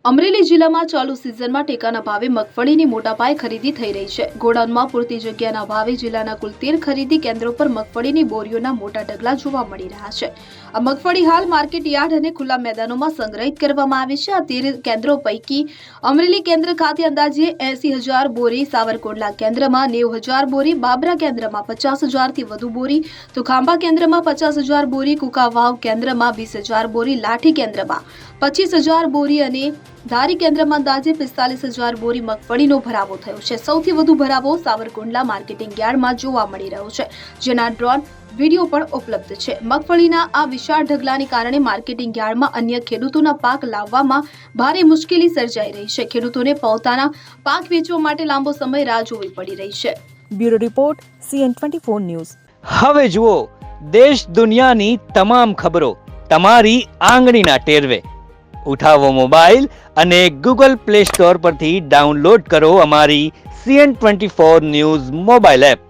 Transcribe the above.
અમરેલી જિલ્લામાં ચાલુ સિઝનમાં ટેકાના ભાવે મગફળીની મોટા પાયે ખરીદી થઈ રહી છે। ગોડાઉનમાં પૂરતી જગ્યાના અભાવે જિલ્લાના કુલ 13 ખરીદી કેન્દ્રો પર મગફળીની બોરીઓના મોટા ઢગલા જોવા મળી રહ્યા છે। આ મગફળી હાલ માર્કેટ યાર્ડ અને ખુલ્લા મેદાનોમાં સંગ્રહિત કરવામાં આવી છે। આ 13 કેન્દ્રો પૈકી અમરેલી કેન્દ્ર ખાતે અંદાજે 80,000 બોરી, સાવરકુંડલા કેન્દ્રમાં 90,000 બોરી, બાબરા કેન્દ્રમાં 50,000થી વધુ બોરી, તો ખાંભા કેન્દ્રમાં 50,000 બોરી, કુકાવાવ કેન્દ્રમાં 20,000 બોરી, લાઠી કેન્દ્રમાં 25,000 બોરી અને ધારી કેન્દ્રમાં અંદાજે 45,000 બોરી મગફળીનો ભરાવો થયો છે। સૌથી વધુ ભરાવો સાવરકુંડલા માર્કેટિંગ યાર્ડમાં જોવા મળી રહ્યો છે, જેના ડ્રોન વિડીયો પણ ઉપલબ્ધ છે। મગફળીના આ વિશાળ ઢગલાને કારણે માર્કેટિંગ યાર્ડમાં અન્ય ખેડૂતોના પાક લાવવામાં ભારે મુશ્કેલી સર્જાઈ રહી છે। ખેડૂતોને પોતાના પાક વેચવા માટે લાંબો સમય રાહ જોવી પડી રહી છે। Bureau report CN24 news. હવે જુઓ દેશ દુનિયાની તમામ ખબરો તમારી આંગળીના ટેરવે। ઉઠાવો મોબાઈલ અને ગૂગલ પ્લે સ્ટોર પરથી ડાઉનલોડ કરો અમારી CN24 ન્યૂઝ મોબાઈલ એપ।